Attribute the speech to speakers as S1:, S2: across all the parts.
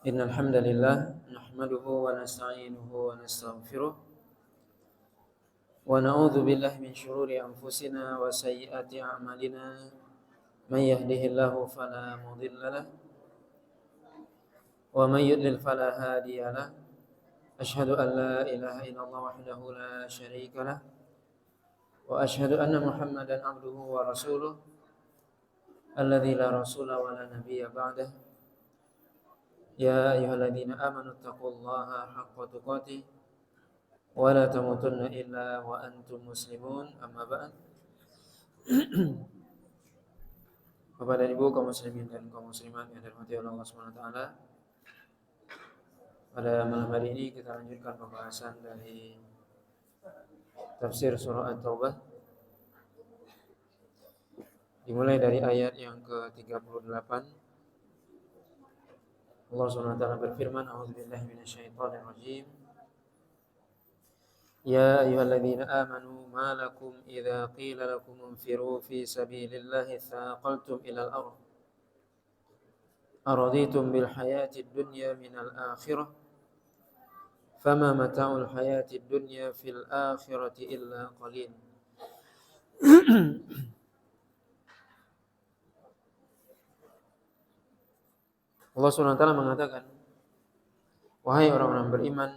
S1: Innal hamdalillah nahmaduhu wa nasta'inuhu wa nastaghfiruh wa na'udzu billahi min shururi anfusina wa sayyiati a'malina may yahdihillahu fala mudilla lahu wa may yudlil fala hadiya lahu asyhadu an la ilaha illallah wahdahu la syarika lah wa asyhadu anna muhammadan abduhu wa rasuluh alladzi la rasula wa la nabiyya ba'dah. Ya ayyuhalladzina amanu taqullaha haqqa tuqatih wa la tamutunna illa wa antum muslimun, amma ba'd. Bapak dan Ibu kaum muslimin dan kaum muslimat yang dirahmati oleh Allah Subhanahu wa taala. Pada malam hari ini kita lanjutkan pembahasan dari tafsir surah At-Taubah. Dimulai dari ayat yang ke-38. Allah Subhanahu wa taala berfirman, a'udzubillahi minasyaitonir rajim. Ya ayyuhalladzina amanu ma lakum idza qila lakum infiru fi sabilillahi thaqaltum ilal ardh araditum bil hayatid dunya minal akhirah fama mata'ul hayatid dunya fil akhirati illa qalil. Allah SWT mengatakan, wahai orang-orang beriman,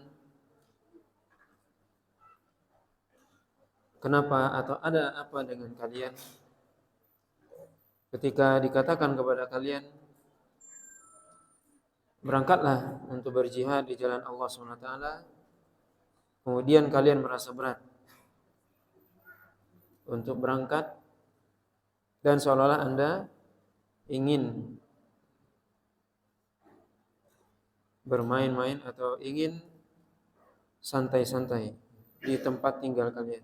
S1: kenapa atau ada apa dengan kalian ketika dikatakan kepada kalian, berangkatlah untuk berjihad di jalan Allah SWT, kemudian kalian merasa berat untuk berangkat dan seolah-olah Anda ingin bermain-main atau ingin santai-santai di tempat tinggal kalian.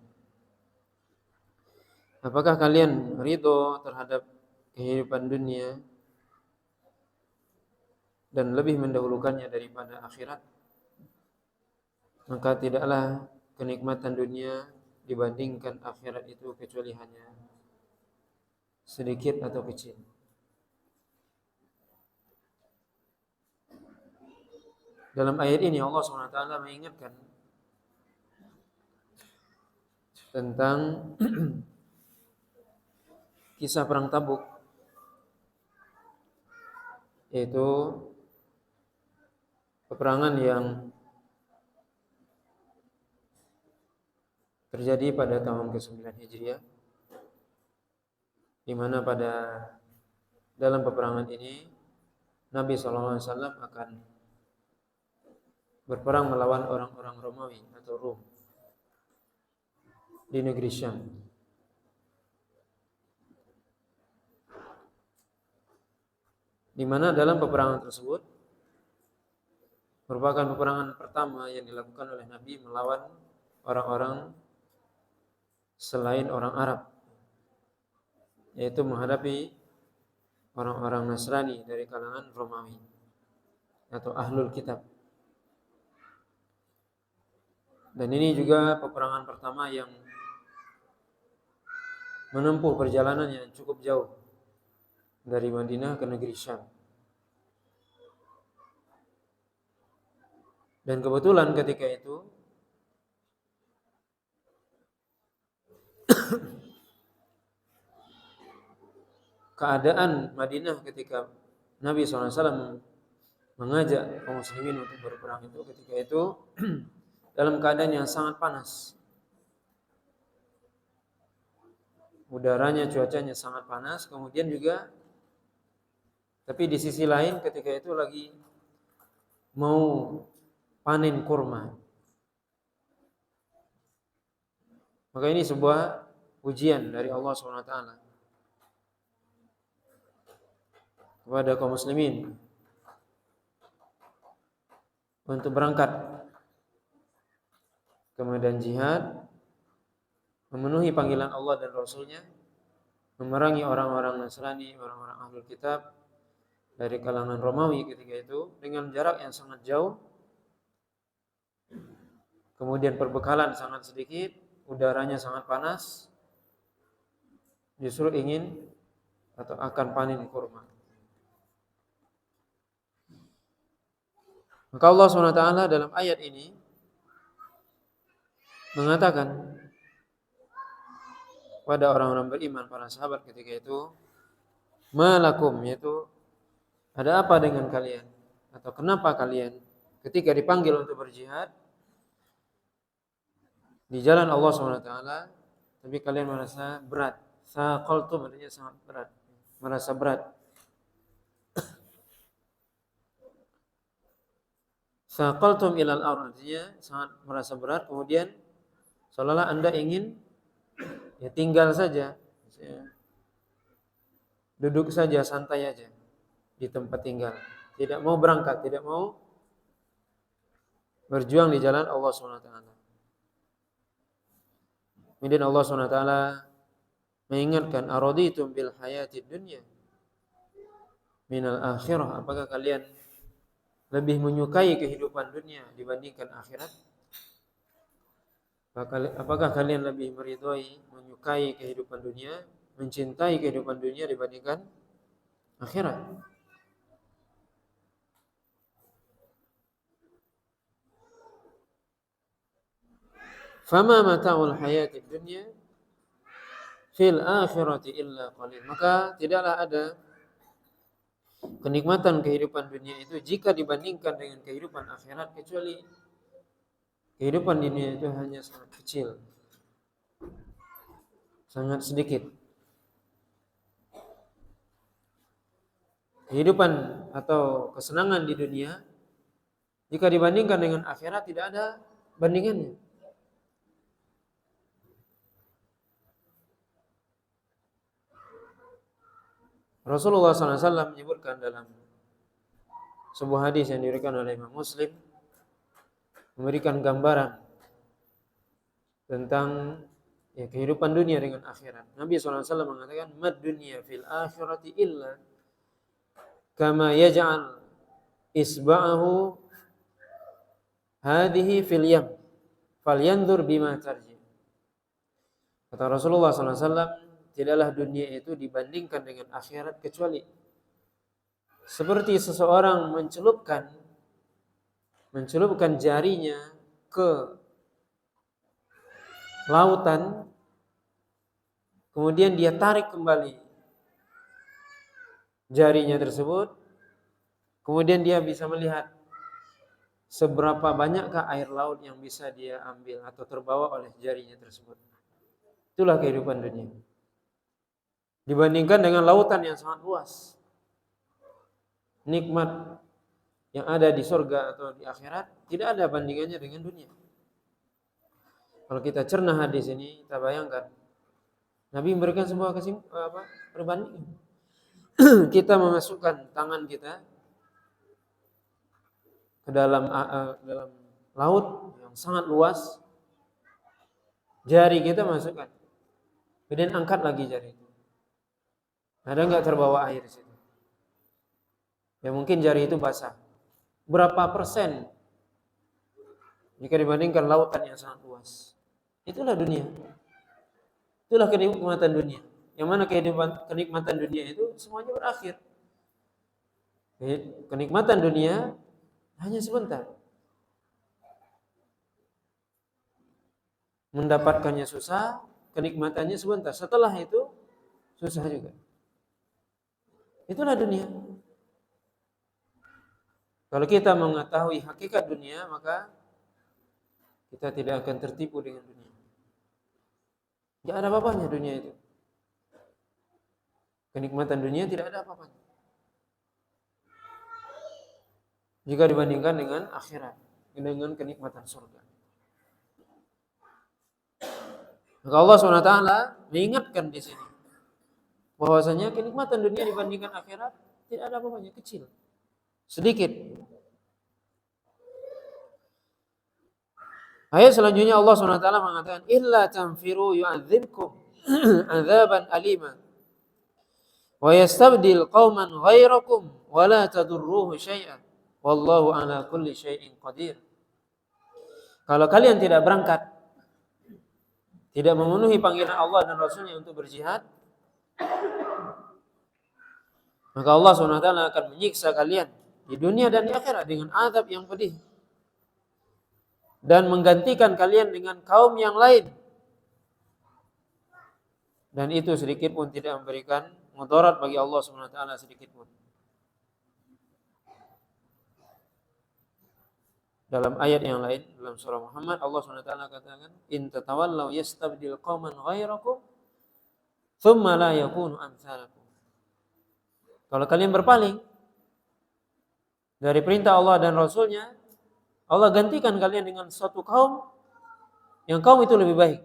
S1: Apakah kalian ridho terhadap kehidupan dunia dan lebih mendahulukannya daripada akhirat? Maka tidaklah kenikmatan dunia dibandingkan akhirat itu kecuali hanya sedikit atau kecil. Dalam ayat ini Allah SWT mengingatkan tentang kisah perang Tabuk, yaitu peperangan yang terjadi pada tahun ke-9 Hijriah, di mana dalam peperangan ini Nabi SAW akan berperang melawan orang-orang Romawi atau Rom di negeri Syam. Di mana dalam peperangan tersebut merupakan peperangan pertama yang dilakukan oleh Nabi melawan orang-orang selain orang Arab, yaitu menghadapi orang-orang Nasrani dari kalangan Romawi atau Ahlul Kitab. Dan ini juga peperangan pertama yang menempuh perjalanan yang cukup jauh dari Madinah ke negeri Syam. Dan kebetulan ketika itu keadaan Madinah ketika Nabi SAW mengajak kaum muslimin untuk berperang itu, ketika itu dalam keadaan yang sangat panas. Udaranya, cuacanya sangat panas. Kemudian juga, tapi di sisi lain ketika itu lagi mau panen kurma. Maka ini sebuah ujian dari Allah SWT kepada kaum muslimin untuk berangkat ke medan jihad, memenuhi panggilan Allah dan Rasulnya, memerangi orang-orang Nasrani, orang-orang Ahlul Kitab dari kalangan Romawi ketika itu dengan jarak yang sangat jauh, kemudian perbekalan sangat sedikit, udaranya sangat panas, justru ingin atau akan panen kurma. Maka Allah SWT dalam ayat ini mengatakan pada orang-orang beriman, para sahabat ketika itu, malakum, yaitu ada apa dengan kalian, atau kenapa kalian ketika dipanggil untuk berjihad di jalan Allah SWT, tapi kalian merasa berat. Saqaltum artinya sangat berat, merasa berat. Saqaltum ilal ard artinya sangat merasa berat, kemudian seolah-olah Anda ingin ya tinggal saja, duduk saja, santai aja di tempat tinggal, tidak mau berangkat, tidak mau berjuang di jalan Allah SWT. Kemudian Allah SWT mengingatkan, araditum bil hayatid dunya minal akhirah, apakah kalian lebih menyukai kehidupan dunia dibandingkan akhirat? Apakah kalian lebih meridhai, menyukai kehidupan dunia, mencintai kehidupan dunia dibandingkan akhirat? Fama mata'ul hayatid dunya fil akhirati illa qalil. Maka tidaklah ada kenikmatan kehidupan dunia itu jika dibandingkan dengan kehidupan akhirat, kecuali kehidupan dunia itu hanya sangat kecil, sangat sedikit. Kehidupan atau kesenangan di dunia jika dibandingkan dengan akhirat tidak ada bandingannya. Rasulullah SAW menyebutkan dalam sebuah hadis yang diriwayatkan oleh Imam Muslim, memberikan gambaran tentang kehidupan dunia dengan akhirat. Nabi SAW mengatakan, mad dunya fil akhirati illa kama yaj'al isba'ahu hadhihi fil yam falyanzur bima tarji. Kata Rasulullah SAW, tidaklah dunia itu dibandingkan dengan akhirat kecuali seperti seseorang mencelupkan jarinya ke lautan, kemudian dia tarik kembali jarinya tersebut, kemudian dia bisa melihat seberapa banyakkah air laut yang bisa dia ambil atau terbawa oleh jarinya tersebut. Itulah kehidupan dunia. Dibandingkan dengan lautan yang sangat luas, nikmat yang ada di surga atau di akhirat tidak ada bandingannya dengan dunia. Kalau kita cerna hadis ini, kita bayangkan Nabi memberikan sebuah perbandingan. Kita memasukkan tangan kita ke dalam laut yang sangat luas, jari kita masukkan, kemudian angkat lagi jari itu. Ada nggak terbawa air di situ? Ya mungkin jari itu basah. Berapa persen jika dibandingkan lautan yang sangat luas? Itulah dunia. Itulah kenikmatan dunia. Yang mana kenikmatan dunia itu semuanya berakhir. Kenikmatan dunia hanya sebentar. Mendapatkannya susah, kenikmatannya sebentar. Setelah itu susah juga. Itulah dunia. Kalau kita mengetahui hakikat dunia, maka kita tidak akan tertipu dengan dunia. Tidak ada apa-apanya dunia itu. Kenikmatan dunia tidak ada apa-apanya jika dibandingkan dengan akhirat, dengan kenikmatan surga. Maka Allah SWT mengingatkan di sini bahwasanya kenikmatan dunia dibandingkan akhirat tidak ada apa-apanya, kecil, sedikit. Ayat selanjutnya Allah SWT mengatakan, illa tanfiru yu'adzibkum adzaban alima wa yastabdil qauman ghairakum wa la tadurruhu syai'an wallahu ala kulli syai'in qadir. Kalau kalian tidak berangkat, tidak memenuhi panggilan Allah dan Rasulnya untuk berjihad, maka Allah SWT akan menyiksa kalian di dunia dan di akhirat dengan azab yang pedih, dan menggantikan kalian dengan kaum yang lain, dan itu sedikit pun tidak memberikan mudarat bagi Allah Subhanahu wa taala sedikit pun. Dalam ayat yang lain dalam surah Muhammad, Allah Subhanahu wa taala katakan, "In tatawallaw yastabdil qauman ghairakum tsumma la yakunu amsalakum." Kalau kalian berpaling dari perintah Allah dan Rasulnya, Allah gantikan kalian dengan suatu kaum yang kaum itu lebih baik,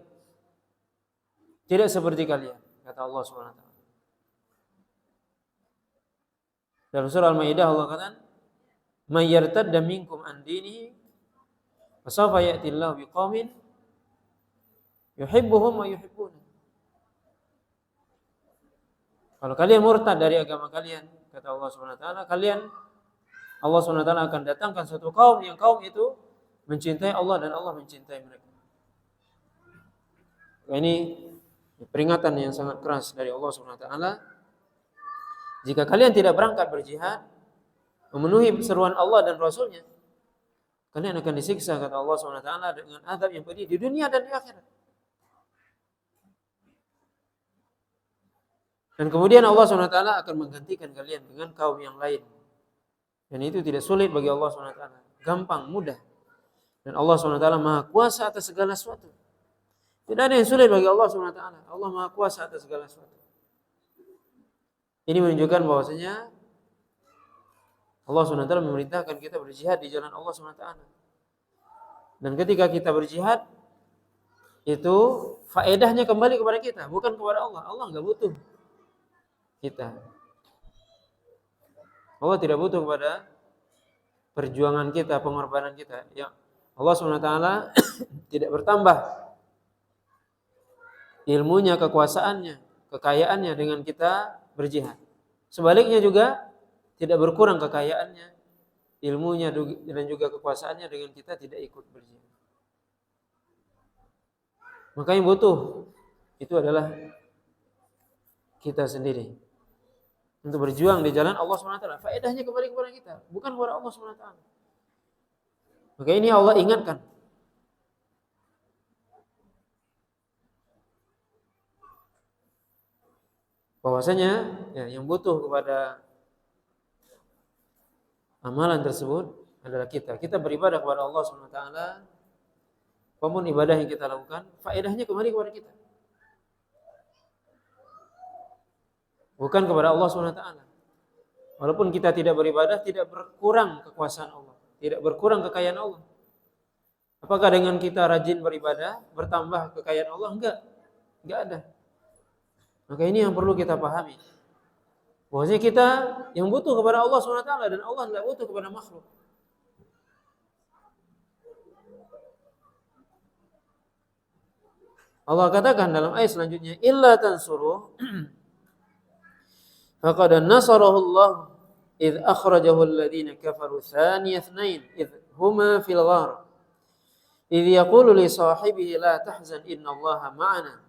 S1: tidak seperti kalian, kata Allah Subhanahu wa taala. Dalam surah Al-Maidah Allah katakan, "May yartadda minkum an dinihi fasawfa ya'ti Allahu biqaumin yuhibbuhum wa yuhibbun." Kalau kalian murtad dari agama kalian, kata Allah Subhanahu wa taala, Allah Subhanahu wa taala akan datangkan suatu kaum yang kaum itu mencintai Allah dan Allah mencintai mereka. Ini peringatan yang sangat keras dari Allah Subhanahu wa taala. Jika kalian tidak berangkat berjihad, memenuhi seruan Allah dan Rasulnya, kalian akan disiksa, kata Allah Subhanahu wa taala, dengan azab yang pedih di dunia dan di akhirat. Dan kemudian Allah SWT akan menggantikan kalian dengan kaum yang lain. Dan itu tidak sulit bagi Allah SWT. Gampang, mudah. Dan Allah SWT maha kuasa atas segala sesuatu. Tidak ada yang sulit bagi Allah SWT. Allah maha kuasa atas segala sesuatu. Ini menunjukkan bahwasanya Allah SWT memerintahkan kita berjihad di jalan Allah SWT. Dan ketika kita berjihad, itu faedahnya kembali kepada kita, bukan kepada Allah. Allah nggak butuh kita. Allah tidak butuh kepada perjuangan kita, pengorbanan kita. Ya, Allah SWT tidak bertambah ilmunya, kekuasaannya, kekayaannya dengan kita berjihad. Sebaliknya juga tidak berkurang kekayaannya, ilmunya dan juga kekuasaannya dengan kita tidak ikut berjihad. Maka yang butuh itu adalah kita sendiri untuk berjuang di jalan Allah SWT. Faedahnya kembali kepada kita, bukan kepada Allah SWT. Maka ini Allah ingatkan. Bahwasanya ya, yang butuh kepada amalan tersebut adalah kita. Kita beribadah kepada Allah SWT. Apapun ibadah yang kita lakukan, faedahnya kembali kepada kita, bukan kepada Allah SWT. Walaupun kita tidak beribadah, tidak berkurang kekuasaan Allah, tidak berkurang kekayaan Allah. Apakah dengan kita rajin beribadah bertambah kekayaan Allah? Enggak ada. Maka ini yang perlu kita pahami, bahwasanya kita yang butuh kepada Allah SWT dan Allah tidak butuh kepada makhluk. Allah katakan dalam ayat selanjutnya, illa tansuruh faqad nasarahu Allah idh akhrajahu alladhina kafaru thaniya ithnain idh huma fil ghar idh yaqulu li sahibihi la tahzan inna Allaha ma'ana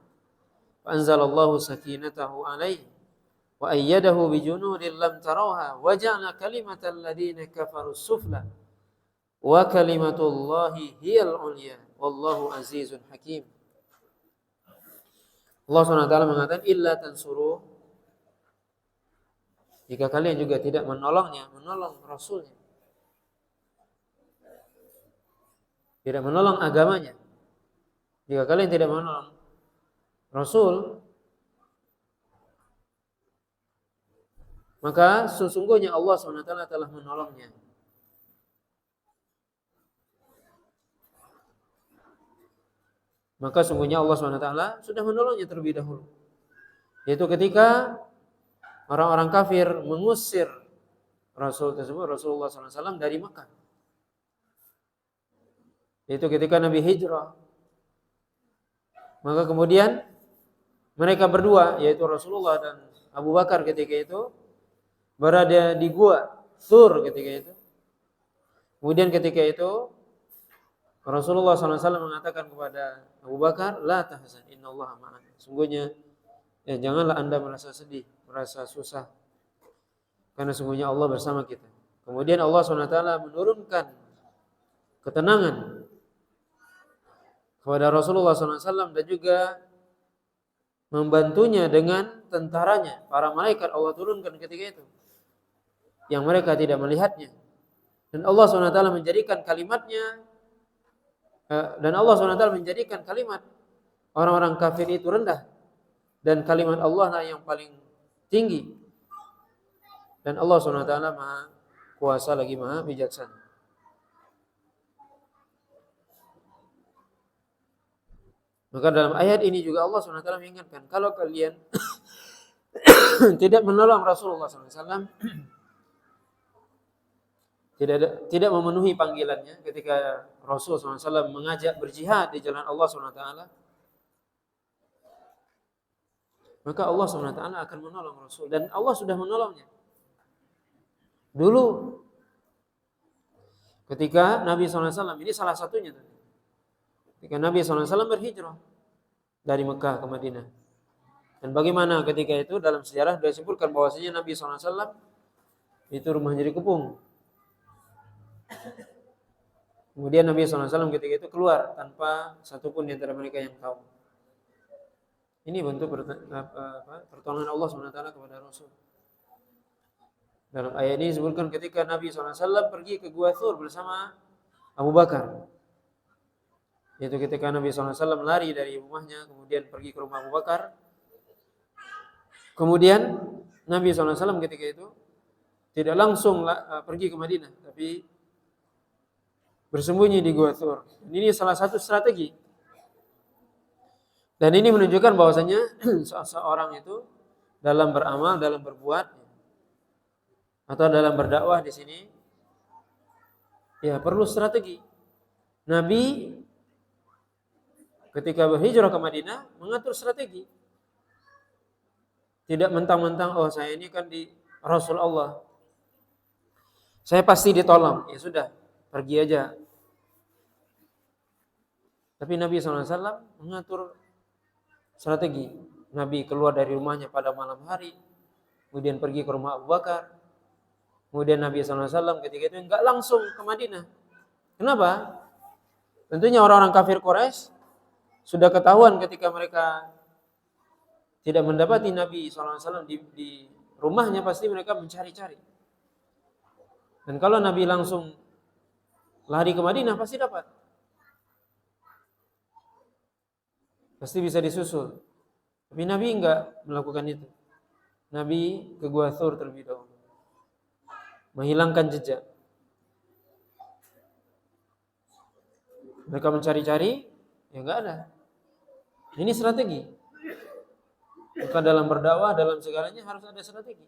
S1: fa anzalallahu sakinatahu alayhi wa ayyadahu bi junudin lam tarawha wa ja'ala kalimatal ladhina kafaru sufla wa kalimatullahi hiyal ulya wallahu azizun hakim. Allah SWT mengatakan illa tansuru, jika kalian juga tidak menolongnya, menolong Rasulnya, tidak menolong agamanya, jika kalian tidak menolong Rasul, maka sesungguhnya Allah SWT telah menolongnya. Maka sungguhnya Allah SWT sudah menolongnya terlebih dahulu. Yaitu ketika orang-orang kafir mengusir Rasul tersebut, Rasulullah SAW dari Makkah. Yaitu ketika Nabi hijrah. Maka kemudian mereka berdua, yaitu Rasulullah dan Abu Bakar ketika itu, berada di gua Thur ketika itu. Kemudian ketika itu Rasulullah SAW mengatakan kepada Abu Bakar, la tahzan, innallaha ma'ana. Sungguhnya, janganlah anda merasa sedih, merasa susah, karena sungguhnya Allah bersama kita. Kemudian Allah SWT menurunkan ketenangan kepada Rasulullah SAW dan juga membantunya dengan tentaranya. Para malaikat Allah turunkan ketika itu, yang mereka tidak melihatnya. Dan Allah SWT menjadikan kalimatnya, dan Allah SWT menjadikan kalimat orang-orang kafir itu rendah, dan kalimat Allah lah yang paling tinggi. Dan Allah SWT Maha Kuasa lagi Maha Bijaksana. Maka dalam ayat ini juga Allah SWT mengingatkan, kalau kalian tidak menolong Rasulullah SAW, tidak memenuhi panggilannya ketika Rasulullah SAW mengajak berjihad di jalan Allah SWT, maka Allah SWT akan menolong Rasul. Dan Allah sudah menolongnya. Dulu ketika Nabi SAW, ini salah satunya, ketika Nabi SAW berhijrah dari Mekah ke Madinah. Dan bagaimana ketika itu dalam sejarah sudah disebutkan bahwasanya Nabi SAW itu rumahnya dikepung. Kemudian Nabi SAW ketika itu keluar tanpa satupun di antara mereka yang tahu. Ini bentuk pertolongan Allah SWT kepada Rasul. Dalam ayat ini disebutkan ketika Nabi SAW pergi ke Gua Thur bersama Abu Bakar. Yaitu ketika Nabi SAW lari dari rumahnya, kemudian pergi ke rumah Abu Bakar. Kemudian Nabi SAW ketika itu tidak langsung pergi ke Madinah, tapi bersembunyi di Gua Thur. Ini salah satu strategi. Dan ini menunjukkan bahwasanya seorang itu dalam beramal, dalam berbuat, atau dalam berdakwah di sini, ya perlu strategi. Nabi ketika berhijrah ke Madinah mengatur strategi. Tidak mentang-mentang, oh saya ini kan di Rasul Allah, saya pasti ditolong. Ya sudah, pergi aja. Tapi Nabi SAW mengatur strategi. Nabi keluar dari rumahnya pada malam hari, kemudian pergi ke rumah Abu Bakar. Kemudian Nabi SAW ketika itu enggak langsung ke Madinah. Kenapa? Tentunya orang-orang kafir Quraisy sudah ketahuan ketika mereka tidak mendapati Nabi SAW di rumahnya, pasti mereka mencari-cari. Dan kalau Nabi langsung lari ke Madinah, pasti dapat. Pasti bisa disusul. Tapi Nabi enggak melakukan itu. Nabi ke Gua Thur terlebih dahulu, menghilangkan jejak. Mereka mencari-cari, ya enggak ada. Ini strategi. Maka dalam berdakwah, dalam segalanya harus ada strategi.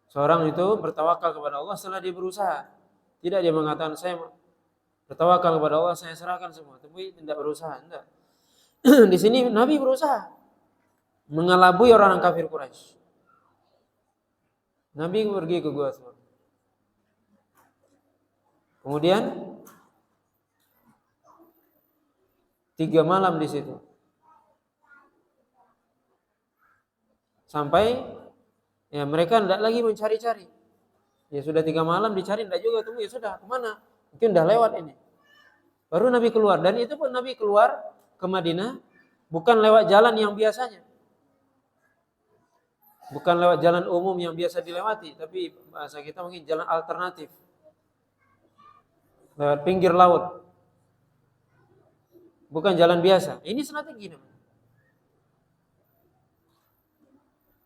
S1: Seorang itu bertawakal kepada Allah setelah dia berusaha. Tidak dia mengatakan saya bertawakal kepada Allah, saya serahkan semua, tapi tidak berusaha. Tidak. Di sini Nabi berusaha mengelabui orang kafir Quraisy. Nabi pergi ke Gua Thur. Kemudian 3 malam di situ. Sampai ya mereka tidak lagi mencari-cari. Ya sudah 3 malam dicari tidak juga, tunggu ya sudah kemana? Mungkin udah lewat ini. Baru Nabi keluar, dan itu pun Nabi keluar ke Madinah bukan lewat jalan yang biasanya. Bukan lewat jalan umum yang biasa dilewati, tapi bahasa kita mungkin jalan alternatif. Lewat pinggir laut. Bukan jalan biasa. Ini strategi namanya.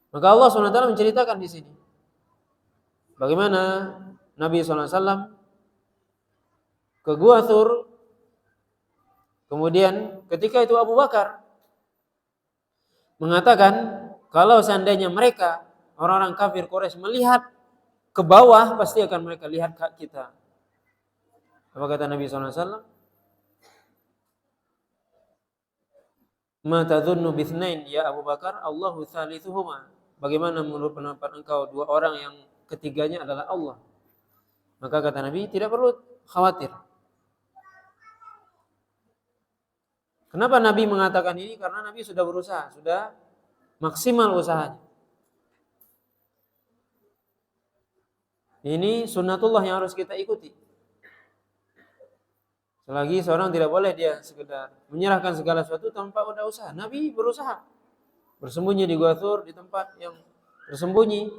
S1: Maka Allah SWT menceritakan di sini bagaimana Nabi SAW ke Gua Thur. Kemudian ketika itu Abu Bakar mengatakan, kalau seandainya mereka orang-orang kafir Quraisy melihat ke bawah, pasti akan mereka lihat ke kita. Apa kata Nabi SAW? Ma tadhunnu bithnain ya Abu Bakar, Allahu thalithuhuma. Bagaimana menurut pendapat engkau 2 orang yang ketiganya adalah Allah? Maka kata Nabi, tidak perlu khawatir. Kenapa Nabi mengatakan ini? Karena Nabi sudah berusaha, sudah maksimal usahanya. Ini sunnatullah yang harus kita ikuti. Selagi seorang tidak boleh dia sekedar menyerahkan segala sesuatu tanpa ada usaha. Nabi berusaha. Bersembunyi di Gua Thur, di tempat yang tersembunyi,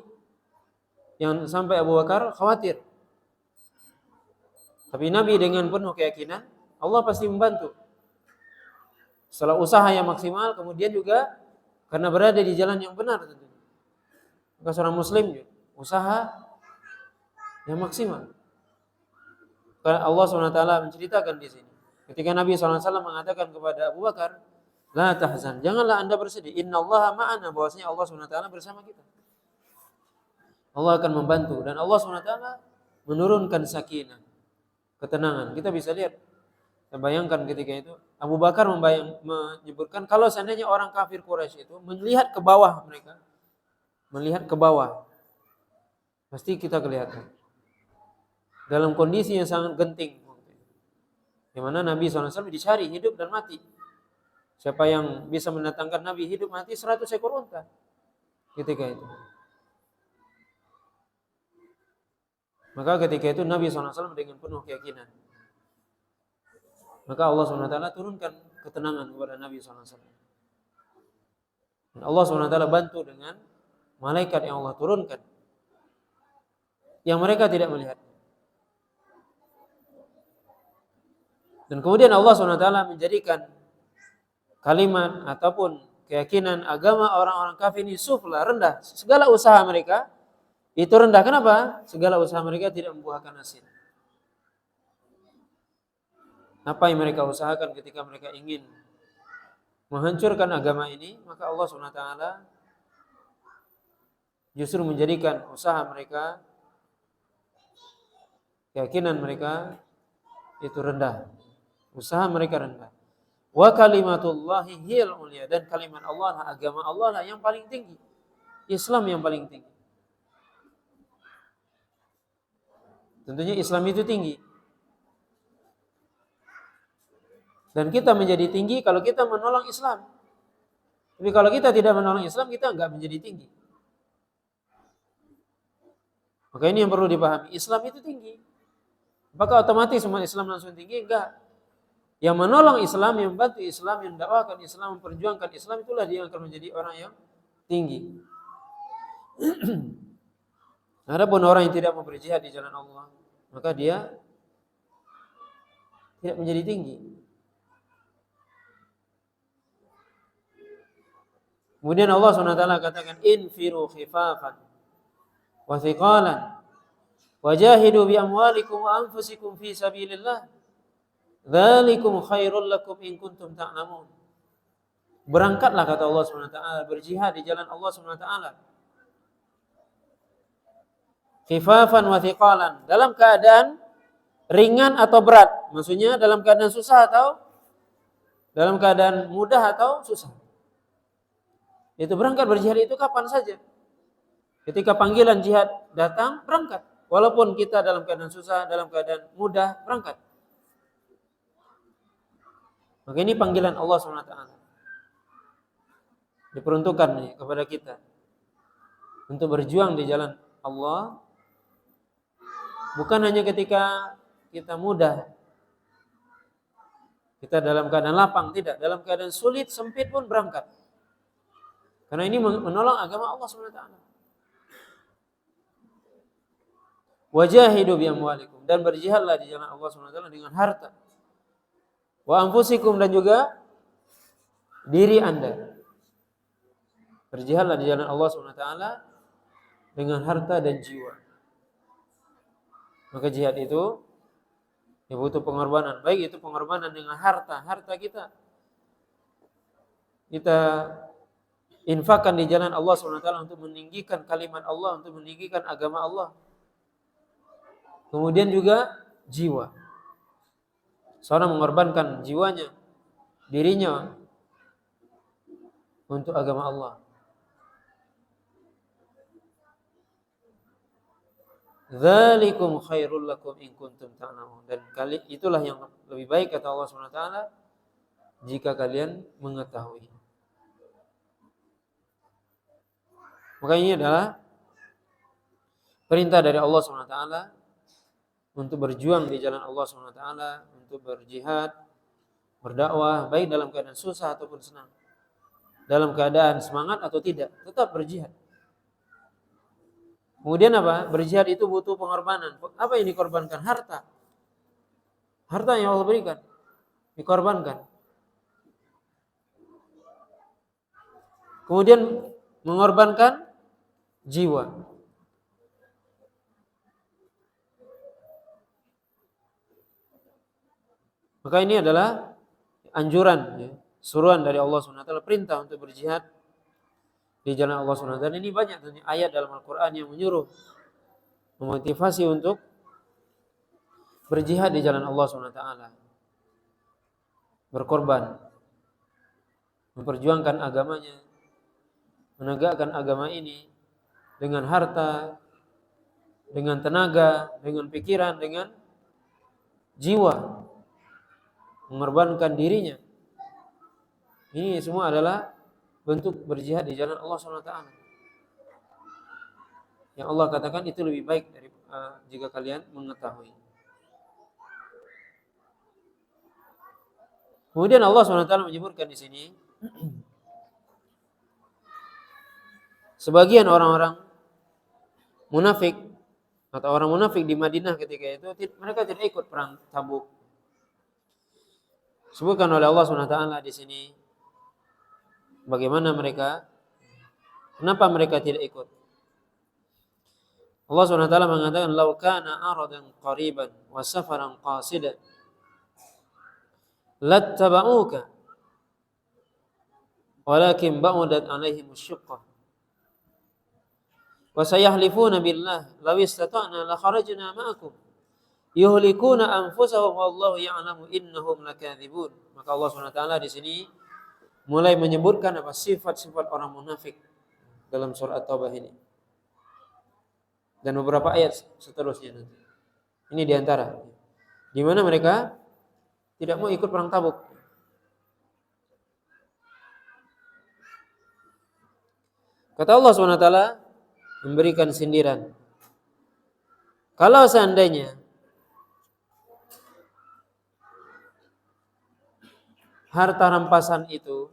S1: yang sampai Abu Bakar khawatir. Tapi Nabi dengan penuh keyakinan, Allah pasti membantu. Setelah usaha yang maksimal, kemudian juga karena berada di jalan yang benar tentunya. Maka seorang muslim juga usaha yang maksimal. Karena Allah SWT menceritakan di sini. Ketika Nabi SAW mengatakan kepada Abu Bakar, la tahzan, janganlah anda bersedih. Innallaha ma'ana, bahwasanya Allah SWT bersama kita. Allah akan membantu dan Allah SWT menurunkan sakinah, ketenangan. Kita bisa lihat, kita bayangkan ketika itu Abu Bakar menyebutkan kalau seandainya orang kafir Quraisy itu melihat ke bawah mereka, melihat ke bawah, pasti kita kelihatan dalam kondisi yang sangat genting, di mana Nabi SAW dicari hidup dan mati. Siapa yang bisa mendatangkan Nabi hidup mati 100 ekor unta ketika itu. Maka ketika itu Nabi SAW dengan penuh keyakinan. Maka Allah SWT turunkan ketenangan kepada Nabi SAW. Dan Allah SWT bantu dengan malaikat yang Allah turunkan, yang mereka tidak melihat. Dan kemudian Allah SWT menjadikan kalimat ataupun keyakinan agama orang-orang kafir ini sufla, rendah. Segala usaha mereka itu rendah. Kenapa? Segala usaha mereka tidak membuahkan hasil. Apa yang mereka usahakan ketika mereka ingin menghancurkan agama ini, maka Allah SWT justru menjadikan usaha mereka, keyakinan mereka itu rendah. Usaha mereka rendah. Wa kalimatullahi hiyal ulia, dan kalimat Allah lah, agama Allah lah yang paling tinggi. Islam yang paling tinggi. Tentunya Islam itu tinggi. Dan kita menjadi tinggi kalau kita menolong Islam. Tapi kalau kita tidak menolong Islam, kita enggak menjadi tinggi. Maka ini yang perlu dipahami. Islam itu tinggi. Apakah otomatis semua Islam langsung tinggi? Enggak. Yang menolong Islam, yang membantu Islam, yang mendakwakan Islam, memperjuangkan Islam, itulah dia yang akan menjadi orang yang tinggi. Adapun orang yang tidak mau berjihad di jalan Allah, maka dia tidak menjadi tinggi. Kemudian Allah SWT katakan, infiru khifafan wa thiqalan wajahidu bi amwalikum wa anfusikum fi sabilillah. Dzalikum khairul lakum in kuntum ta'lamun. Berangkatlah, kata Allah SWT, berjihad di jalan Allah SWT. Khifafan wa thiqalan, dalam keadaan ringan atau berat. Maksudnya dalam keadaan susah atau dalam keadaan mudah atau susah. Itu berangkat berjihad itu kapan saja. Ketika panggilan jihad datang, berangkat. Walaupun kita dalam keadaan susah, dalam keadaan mudah, berangkat. Maka ini panggilan Allah SWT. Diperuntukkan kepada kita untuk berjuang di jalan Allah. Bukan hanya ketika kita mudah, kita dalam keadaan lapang, tidak. Dalam keadaan sulit, sempit pun berangkat. Karena ini menolong agama Allah SWT. Wajahidu bi amwalikum, dan berjihadlah di jalan Allah SWT dengan harta. Wa anfusikum, dan juga diri Anda. Berjihadlah di jalan Allah SWT dengan harta dan jiwa. Maka jihad itu ya butuh pengorbanan. Baik itu pengorbanan dengan harta kita. Kita infakkan di jalan Allah SWT untuk meninggikan kalimat Allah, untuk meninggikan agama Allah. Kemudian juga jiwa. Seorang mengorbankan jiwanya, dirinya untuk agama Allah. Dzalikum khairul lakum in kuntum ta'lamun. Dan itulah yang lebih baik, kata Allah SWT, jika kalian mengetahui. Maka ini adalah perintah dari Allah SWT untuk berjuang di jalan Allah SWT, untuk berjihad, berdakwah, baik dalam keadaan susah ataupun senang, dalam keadaan semangat atau tidak, tetap berjihad. Kemudian apa? Berjihad itu butuh pengorbanan. Apa yang dikorbankan? Harta. Harta yang Allah berikan dikorbankan. Kemudian mengorbankan jiwa. Maka ini adalah anjuran, ya, suruhan dari Allah SWT, perintah untuk berjihad di jalan Allah SWT. Dan ini banyak ayat dalam Al-Quran yang menyuruh, memotivasi untuk berjihad di jalan Allah SWT, berkorban, memperjuangkan agamanya, menegakkan agama ini dengan harta, dengan tenaga, dengan pikiran, dengan jiwa, mengorbankan dirinya. Ini semua adalah bentuk berjihad di jalan Allah SWT. Yang Allah katakan itu lebih baik dari jika kalian mengetahui. Kemudian Allah SWT menyebutkan di sini sebagian orang-orang munafik atau orang munafik di Madinah ketika itu, mereka tidak ikut perang Tabuk. Sebutkan oleh Allah SWT di sini bagaimana mereka, kenapa mereka tidak ikut. Allah SWT mengatakan, "Lau kana aradan qariban wa safaran qasidan lattaba'uka walakin ba'udat 'alaihim asy-syuqqah wa sayahlifuna billah law istata'na la kharajna ma'akum yuhlikuna anfusahum wallahu ya'lamu innahum lakadzibun." Maka Allah SWT di sini mulai menyebutkan apa sifat-sifat orang munafik dalam surah At-Taubah ini. Dan beberapa ayat seterusnya nanti. Ini diantara di mana mereka tidak mau ikut perang Tabuk. Kata Allah SWT memberikan sindiran. Kalau seandainya harta rampasan itu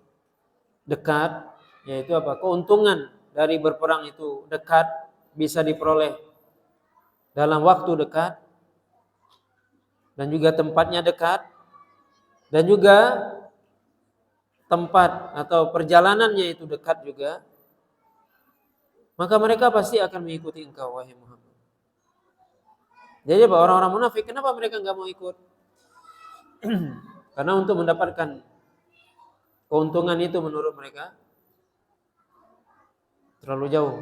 S1: dekat, yaitu apa? Keuntungan dari berperang itu dekat, bisa diperoleh dalam waktu dekat, dan juga tempatnya dekat, dan juga tempat atau perjalanannya itu dekat juga, maka mereka pasti akan mengikuti engkau, wahai Muhammad. Jadi orang-orang munafik, kenapa mereka nggak mau ikut? Karena untuk mendapatkan keuntungan itu menurut mereka terlalu jauh.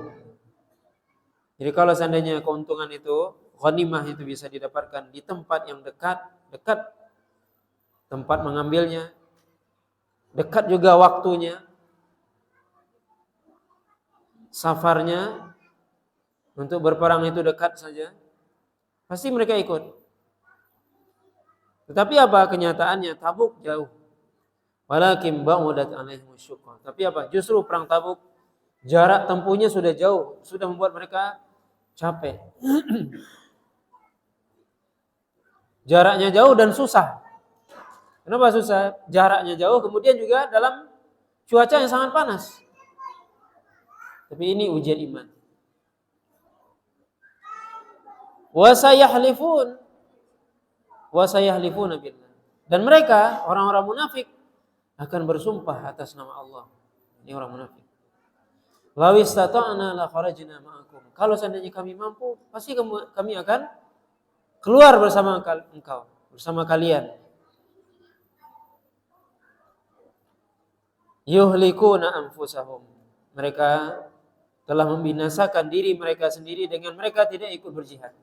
S1: Jadi kalau seandainya keuntungan itu, ghanimah itu bisa didapatkan di tempat yang dekat tempat mengambilnya, dekat juga waktunya, safarnya untuk berperang itu dekat saja, pasti mereka ikut. Tetapi apa kenyataannya? Tabuk jauh. Walakin ba'udat 'alaihim asy-syuqqah. Tapi apa? Justru perang Tabuk jarak tempuhnya sudah jauh, sudah membuat mereka capek. Jaraknya jauh dan susah. Kenapa susah? Jaraknya jauh, kemudian juga dalam cuaca yang sangat panas. Tapi ini ujian iman. Wa sayahlifuna billah. Dan mereka, orang-orang munafik, akan bersumpah atas nama Allah. Ini orang munafik. Law istata'na la kharajna ma'akum. Kalau seandainya kami mampu, pasti kami akan keluar bersama engkau, bersama kalian. Yuhlikuna anfusahum. Mereka telah membinasakan diri mereka sendiri dengan mereka tidak ikut berjihad.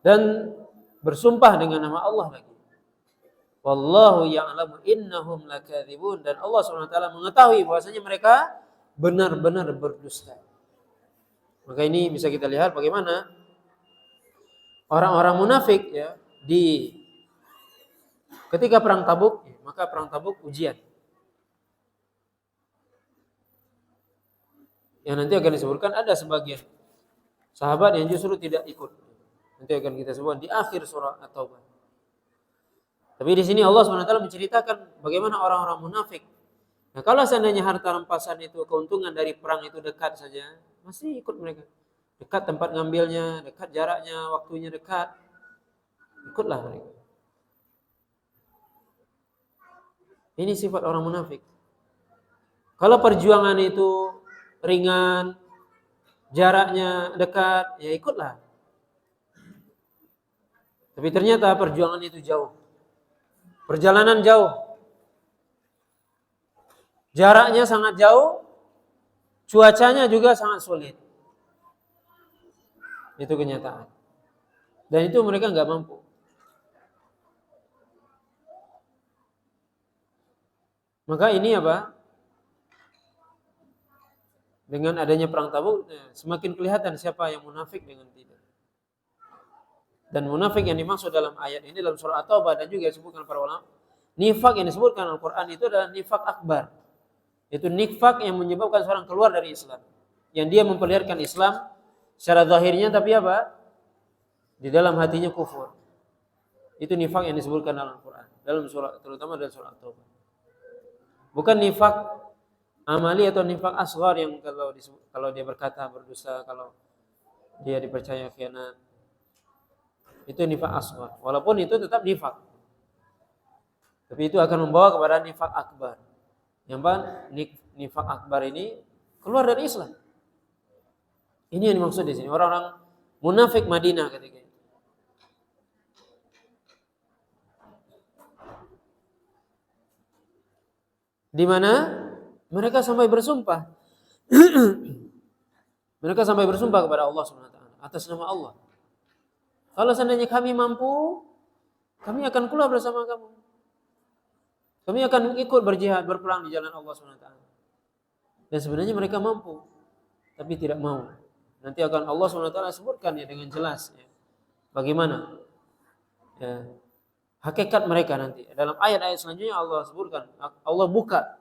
S1: Dan bersumpah dengan nama Allah lagi. Wallahu ya'lamu innahum lakadzibun. Dan Allah SWT mengetahui bahwasanya mereka benar-benar berdusta. Maka ini bisa kita lihat bagaimana orang-orang munafik ya ketika perang Tabuk, maka perang Tabuk ujian. Yang nanti akan disebutkan ada sebagian sahabat yang justru tidak ikut. Nanti akan kita sebut di akhir surah At-Taubah. Tapi di sini Allah SWT menceritakan bagaimana orang-orang munafik. Nah, kalau seandainya harta rampasan itu, keuntungan dari perang itu dekat saja, masih ikut mereka. Dekat tempat ngambilnya, dekat jaraknya, waktunya dekat, ikutlah mereka. Ini sifat orang munafik. Kalau perjuangan itu ringan, jaraknya dekat, ya ikutlah. Tapi ternyata perjuangan itu jauh. Perjalanan jauh. Jaraknya sangat jauh, cuacanya juga sangat sulit. Itu kenyataan. Dan itu mereka nggak mampu. Maka ini apa? Dengan adanya perang Tabuk, semakin kelihatan siapa yang munafik dengan tidak. Dan munafik yang dimaksud dalam ayat ini dalam surah At-Taubah dan juga disebutkan para ulama, nifak yang disebutkan Al-Quran itu adalah nifak akbar. Itu nifak yang menyebabkan seorang keluar dari Islam. Yang dia memperlihatkan Islam secara zahirnya, tapi apa? Di dalam hatinya kufur. Itu nifak yang disebutkan dalam Al-Quran, dalam surah, terutama dalam surah At-Taubah. Bukan nifak amali atau nifak asghar yang kalau dia berkata berdusta, kalau dia dipercaya khianat. Itu nifak asghar. Walaupun itu tetap nifak. Tapi itu akan membawa kepada nifak akbar. Yang nifak akbar ini keluar dari Islam. Ini yang dimaksud di sini. Orang-orang munafik Madinah ketika itu. Di mana mereka sampai bersumpah. Mereka sampai bersumpah kepada Allah SWT atas nama Allah. Kalau seandainya kami mampu, kami akan keluar bersama kamu. Kami akan ikut berjihad, berperang di jalan Allah SWT. Dan sebenarnya mereka mampu, tapi tidak mau. Nanti akan Allah SWT sebutkan ya dengan jelas ya, bagaimana ya, hakikat mereka nanti. Dalam ayat-ayat selanjutnya Allah sebutkan, Allah buka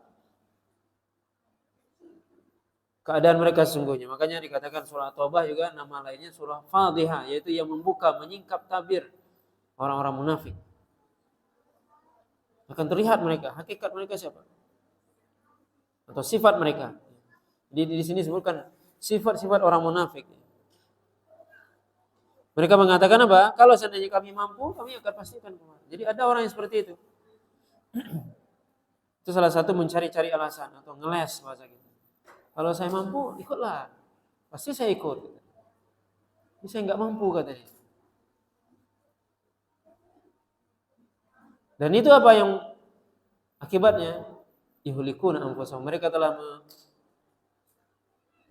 S1: keadaan mereka sesungguhnya. Makanya dikatakan surah Taubah juga nama lainnya surah Fadhihah, yaitu yang membuka, menyingkap tabir orang-orang munafik. Akan terlihat mereka, hakikat mereka siapa? Atau sifat mereka. Di sini disebutkan sifat-sifat orang munafik. Mereka mengatakan apa? Kalau seandainya kami mampu, kami akan pastikan keluar. Jadi ada orang yang seperti itu. Itu salah satu mencari-cari alasan atau ngeles bahasa kita. Kalau saya mampu, ikutlah. Pasti saya ikut. Ini saya nggak mampu katanya. Dan itu apa yang akibatnya? Yuhlikuna anfusahum. Mereka telah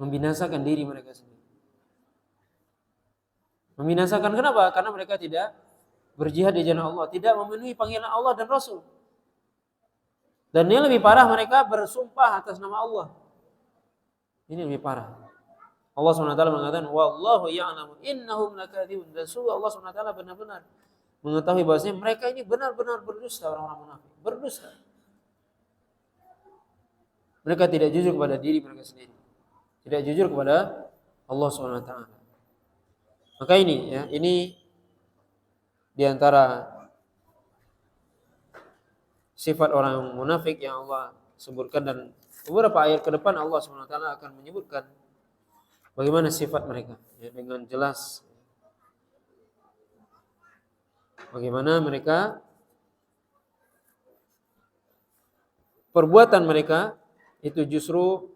S1: membinasakan diri mereka sendiri. Membinasakan kenapa? Karena mereka tidak berjihad di jalan Allah, tidak memenuhi panggilan Allah dan Rasul. Dan yang lebih parah, mereka bersumpah atas nama Allah. Ini lebih parah. Allah SWT mengatakan, wallahu ya'lamu innahum lakadzibun. Dan sungguh Allah SWT benar-benar mengetahui bahwasanya mereka ini benar-benar berdusta, orang-orang munafik. Berdusta. Mereka tidak jujur kepada diri mereka sendiri. Tidak jujur kepada Allah SWT. Maka ini ya, ini diantara sifat orang munafik yang Allah sebutkan, dan beberapa ayat ke depan Allah SWT akan menyebutkan bagaimana sifat mereka ya, dengan jelas. Bagaimana mereka, perbuatan mereka itu justru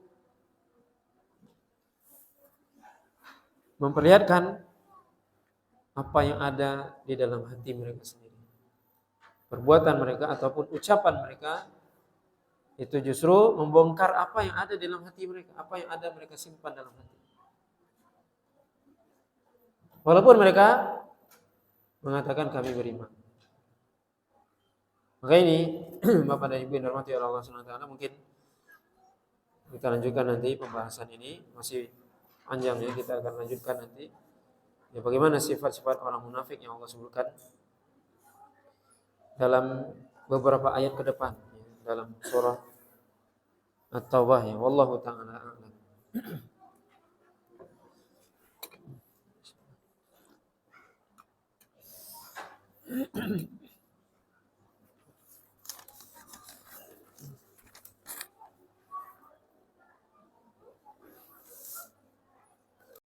S1: memperlihatkan apa yang ada di dalam hati mereka sendiri. Perbuatan mereka ataupun ucapan mereka itu justru membongkar apa yang ada di dalam hati mereka, apa yang ada mereka simpan dalam hati. Walaupun mereka mengatakan kami beriman. Maka ini Bapak dan Ibu yang dirahmati oleh Allah SWT, mungkin kita lanjutkan nanti pembahasan ini, masih panjang ya, kita akan lanjutkan nanti ya, bagaimana sifat-sifat orang munafik yang Allah sebutkan dalam beberapa ayat ke depan ya, dalam surah At-Taubah ya. Wallahu ta'ala a'lam.